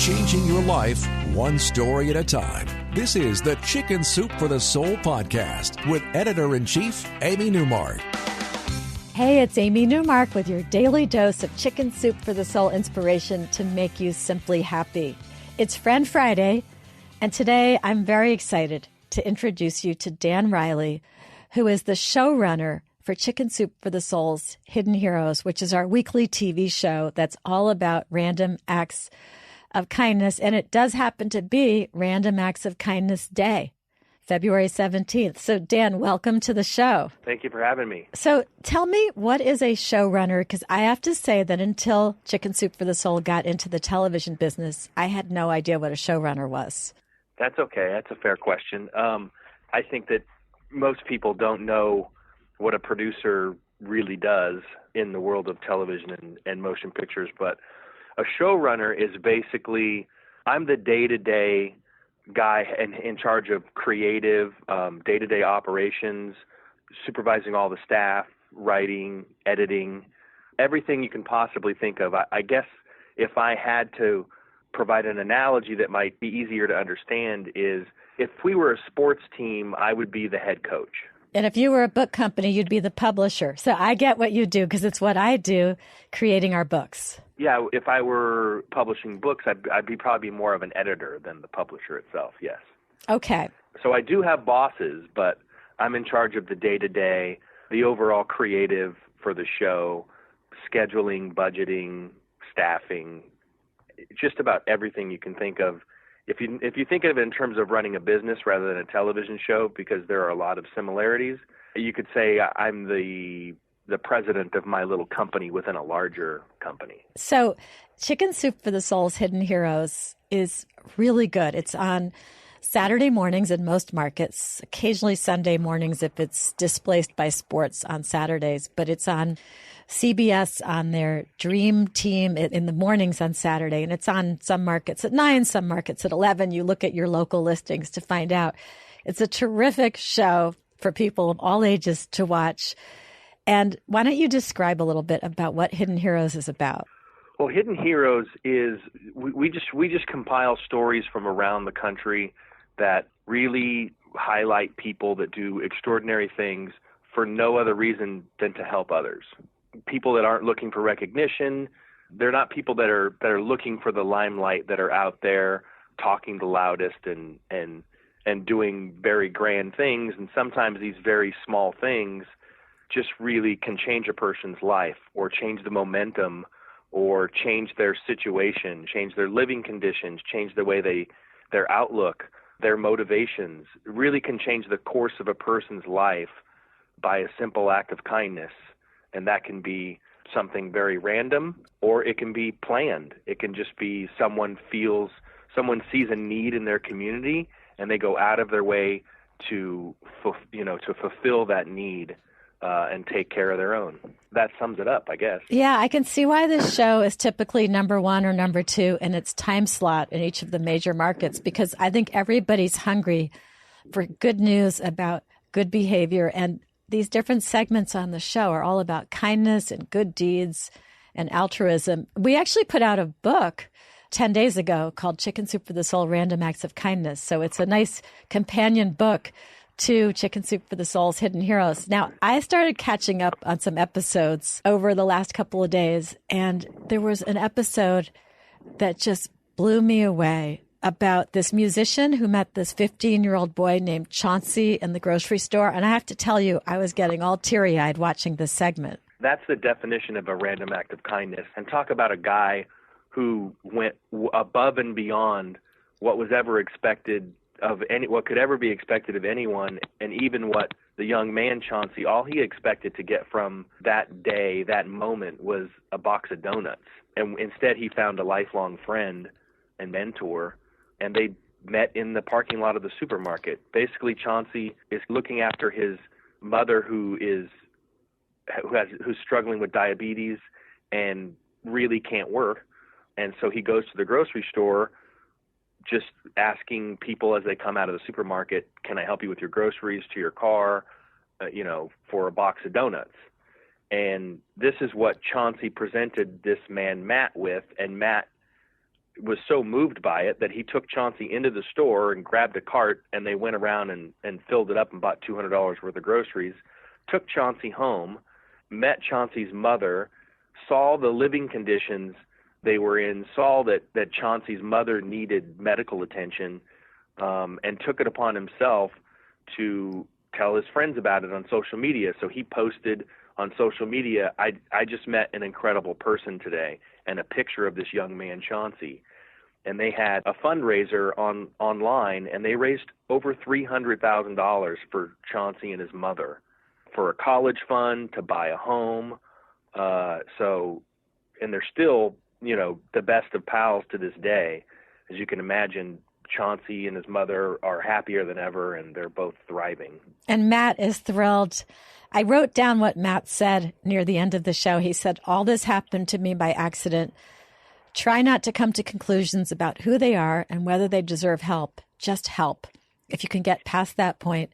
changing your life one story at a time. This is the Chicken Soup for the Soul podcast with Editor-in-Chief Amy Newmark. Hey, it's Amy Newmark with your daily dose of Chicken Soup for the Soul inspiration to make you simply happy. It's Friend Friday, and today I'm very excited to introduce you to Dan Riley, who is the showrunner for Chicken Soup for the Soul's Hidden Heroes, which is our weekly TV show that's all about random acts of kindness. And it does happen to be Random Acts of Kindness Day, February 17th. So, Dan, welcome to the show. Thank you for having me. So tell me, what is a showrunner? Because I have to say that until Chicken Soup for the Soul got into the television business, I had no idea what a showrunner was. That's okay. That's a fair question. I think that most people don't know what a producer really does in the world of television and motion pictures. But a showrunner is basically, I'm the day-to-day guy and in charge of creative, day-to-day operations, supervising all the staff, writing, editing, everything you can possibly think of. I guess if I had to provide an analogy that might be easier to understand is, if we were a sports team, I would be the head coach. And if you were a book company, you'd be the publisher. So I get what you do because it's what I do, creating our books. Yeah, if I were publishing books, I'd be probably more of an editor than the publisher itself, yes. Okay. So I do have bosses, but I'm in charge of the day-to-day, the overall creative for the show, scheduling, budgeting, staffing, just about everything you can think of. If you think of it in terms of running a business rather than a television show, because there are a lot of similarities, you could say I'm the president of my little company within a larger company. So Chicken Soup for the Soul's Hidden Heroes is really good. It's on Saturday mornings in most markets, occasionally Sunday mornings if it's displaced by sports on Saturdays, but it's on CBS on their Dream Team in the mornings on Saturday, and it's on some markets at 9, some markets at 11. You look at your local listings to find out. It's a terrific show for people of all ages to watch. And why don't you describe a little bit about what Hidden Heroes is about? Well, Hidden Heroes is, we just compile stories from around the country that really highlight people that do extraordinary things for no other reason than to help others. People that aren't looking for recognition. They're not people that are looking for the limelight, that are out there talking the loudest and doing very grand things. And sometimes these very small things just really can change a person's life, or change the momentum, or change their situation, change their living conditions, change the way their outlook, their motivations. It really can change the course of a person's life by a simple act of kindness. And that can be something very random, or it can be planned. It can just be someone sees a need in their community, and they go out of their way to fulfill that need and take care of their own. That sums it up, I guess. Yeah, I can see why this show is typically number 1 or number 2 in its time slot in each of the major markets, because I think everybody's hungry for good news about good behavior. And these different segments on the show are all about kindness and good deeds and altruism. We actually put out a book 10 days ago called Chicken Soup for the Soul, Random Acts of Kindness. So it's a nice companion book to Chicken Soup for the Soul's Hidden Heroes. Now, I started catching up on some episodes over the last couple of days, and there was an episode that just blew me away about this musician who met this 15-year-old boy named Chauncey in the grocery store. And I have to tell you, I was getting all teary-eyed watching this segment. That's the definition of a random act of kindness. And talk about a guy who went above and beyond what was ever expected of what could ever be expected of anyone. And even what the young man, Chauncey, all he expected to get from that day, that moment, was a box of donuts. And instead he found a lifelong friend and mentor, and they met in the parking lot of the supermarket. Basically, Chauncey is looking after his mother who's struggling with diabetes and really can't work. And so he goes to the grocery store just asking people as they come out of the supermarket, can I help you with your groceries to your car, for a box of donuts? And this is what Chauncey presented this man, Matt, with. And Matt was so moved by it that he took Chauncey into the store and grabbed a cart, and they went around and filled it up and bought $200 worth of groceries, took Chauncey home, met Chauncey's mother, saw the living conditions they were in, saw that Chauncey's mother needed medical attention, and took it upon himself to tell his friends about it on social media. So he posted on social media, I just met an incredible person today, and a picture of this young man, Chauncey. And they had a fundraiser online, and they raised over $300,000 for Chauncey and his mother for a college fund, to buy a home. And they're still, the best of pals to this day. As you can imagine, Chauncey and his mother are happier than ever, and they're both thriving. And Matt is thrilled. I wrote down what Matt said near the end of the show. He said, "All this happened to me by accident. Try not to come to conclusions about who they are and whether they deserve help. Just help. If you can get past that point,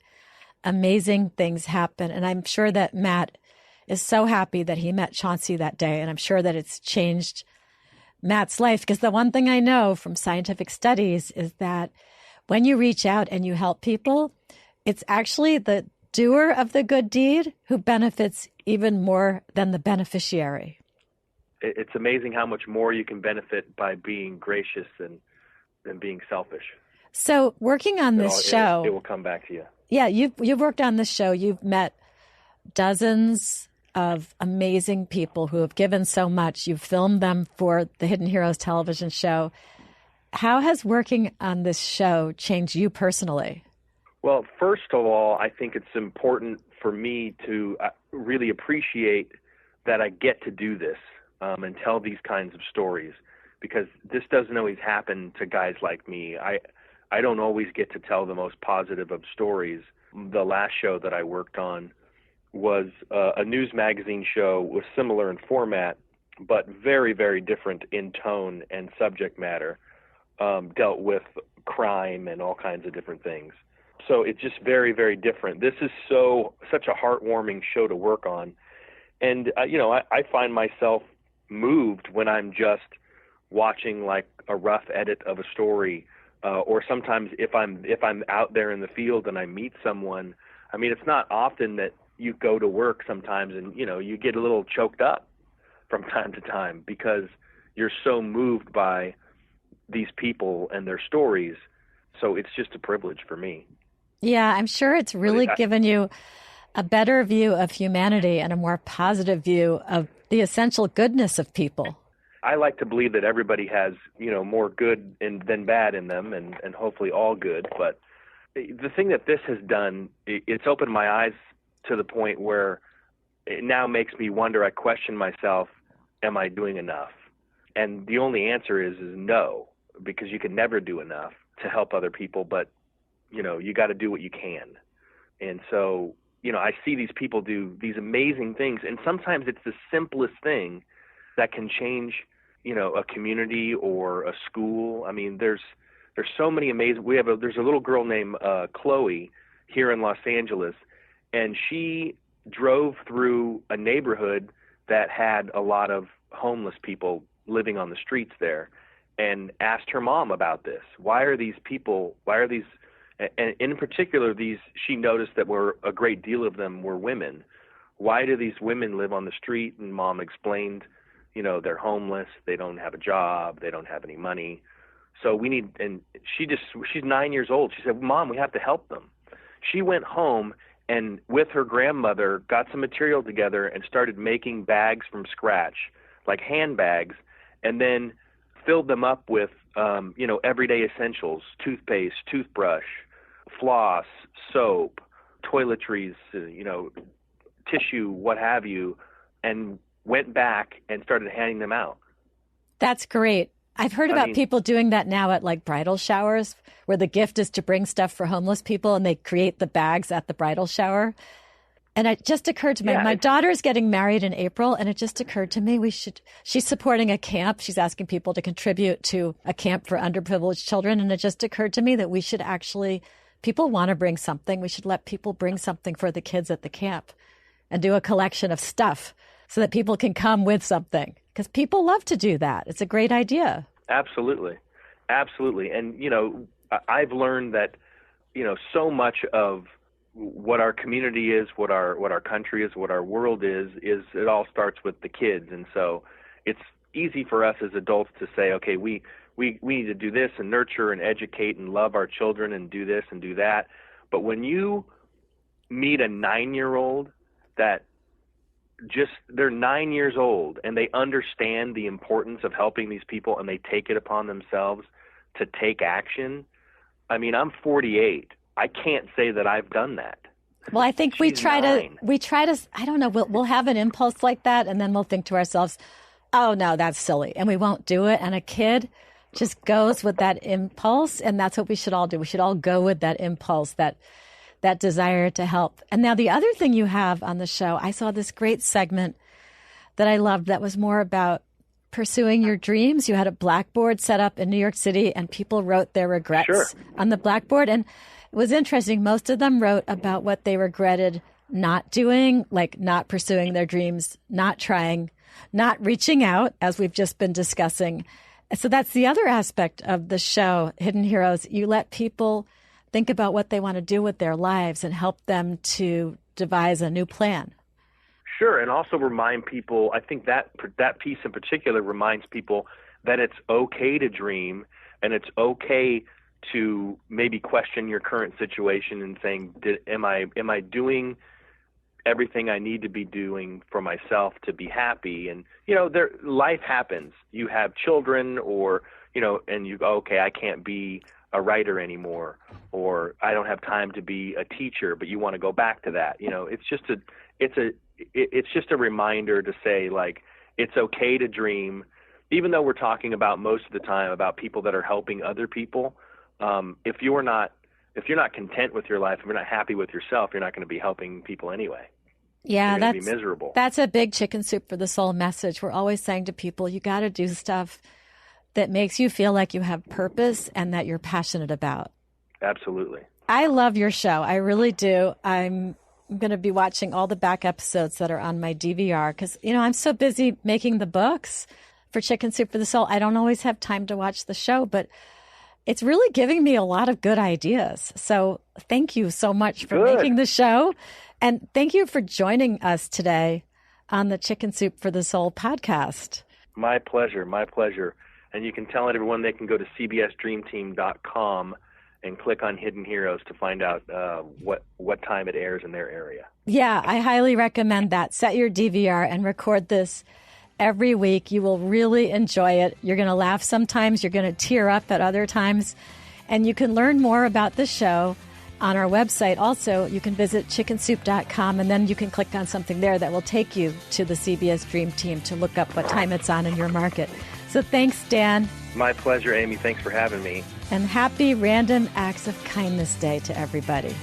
amazing things happen." And I'm sure that Matt is so happy that he met Chauncey that day. And I'm sure that it's changed Matt's life, because the one thing I know from scientific studies is that when you reach out and you help people, it's actually the doer of the good deed who benefits even more than the beneficiary. It's amazing how much more you can benefit by being gracious than being selfish. So working on this show, it will come back to you. Yeah, you've worked on this show. You've met dozens of amazing people who have given so much. You've filmed them for the Hidden Heroes television show. How has working on this show changed you personally? Well, first of all, I think it's important for me to really appreciate that I get to do this and tell these kinds of stories, because this doesn't always happen to guys like me. I don't always get to tell the most positive of stories. The last show that I worked on was a news magazine show, was similar in format, but very, very different in tone and subject matter, dealt with crime and all kinds of different things. So it's just very, very different. This is such a heartwarming show to work on. And, I find myself moved when I'm just watching like a rough edit of a story, or sometimes if I'm out there in the field and I meet someone. I mean, it's not often that you go to work sometimes and, you get a little choked up from time to time because you're so moved by these people and their stories. So it's just a privilege for me. Yeah, I'm sure it's really given you a better view of humanity and a more positive view of the essential goodness of people. I like to believe that everybody has, more good than bad in them, and hopefully all good. But the thing that this has done, it's opened my eyes to the point where it now makes me wonder, I question myself, am I doing enough? And the only answer is no, because you can never do enough to help other people, but, you got to do what you can. And so, I see these people do these amazing things, and sometimes it's the simplest thing that can change, a community or a school. I mean, there's so many amazing. There's a little girl named Chloe here in Los Angeles, and she drove through a neighborhood that had a lot of homeless people living on the streets there, and asked her mom about this. Why are these, and in particular, she noticed that a great deal of them were women. Why do these women live on the street? And mom explained, they're homeless, they don't have a job, they don't have any money. So she's 9 years old. She said, "Mom, we have to help them." She went home and with her grandmother got some material together and started making bags from scratch, like handbags, and then filled them up with, everyday essentials: toothpaste, toothbrush, floss, soap, toiletries, tissue, what have you, and went back and started handing them out. That's great. I've heard about people doing that now at like bridal showers, where the gift is to bring stuff for homeless people and they create the bags at the bridal shower. And it just occurred to me, my daughter's getting married in April, and it just occurred to me she's supporting a camp. She's asking people to contribute to a camp for underprivileged children. And it just occurred to me that we should people want to bring something. We should let people bring something for the kids at the camp and do a collection of stuff so that people can come with something, because people love to do that. It's a great idea. Absolutely. Absolutely. And, I've learned that, so much of what our community is, what our country is, what our world is it all starts with the kids. And so it's easy for us as adults to say, okay, we need to do this and nurture and educate and love our children and do this and do that. But when you meet a 9-year-old that they're 9 years old and they understand the importance of helping these people and they take it upon themselves to take action. I mean, I'm 48. I can't say that I've done that. Well, I think we try to, I don't know, we'll have an impulse like that and then we'll think to ourselves, oh no, that's silly. And we won't do it. And a kid just goes with that impulse. And that's what we should all do. We should all go with that impulse, that desire to help. And now the other thing you have on the show, I saw this great segment that I loved that was more about pursuing your dreams. You had a blackboard set up in New York City and people wrote their regrets on the blackboard. And it was interesting. Most of them wrote about what they regretted not doing, like not pursuing their dreams, not trying, not reaching out, as we've just been discussing. So that's the other aspect of the show, Hidden Heroes. You let people think about what they want to do with their lives and help them to devise a new plan. Sure, and also remind people, I think that piece in particular reminds people that it's okay to dream and it's okay to maybe question your current situation and saying, am I doing everything I need to be doing for myself to be happy? And, life happens. You have children or, and you go, okay, I can't be a writer anymore, or I don't have time to be a teacher, but you want to go back to that. It's just a reminder to say, like, it's okay to dream, even though we're talking about most of the time about people that are helping other people. If you're not content with your life, if you're not happy with yourself, you're not going to be helping people anyway. Yeah, that's be miserable. That's a big Chicken Soup for the Soul message. We're always saying to people, you got to do stuff that makes you feel like you have purpose and that you're passionate about. Absolutely. I love your show. I really do. I'm going to be watching all the back episodes that are on my DVR because, I'm so busy making the books for Chicken Soup for the Soul. I don't always have time to watch the show, but it's really giving me a lot of good ideas. So thank you so much for making the show. And thank you for joining us today on the Chicken Soup for the Soul podcast. My pleasure. My pleasure. And you can tell everyone they can go to cbsdreamteam.com and click on Hidden Heroes to find out what time it airs in their area. Yeah, I highly recommend that. Set your DVR and record this every week. You will really enjoy it. You're going to laugh sometimes. You're going to tear up at other times. And you can learn more about the show on our website. Also, you can visit chickensoup.com, and then you can click on something there that will take you to the CBS Dream Team to look up what time it's on in your market. So thanks, Dan. My pleasure, Amy. Thanks for having me. And happy Random Acts of Kindness Day to everybody.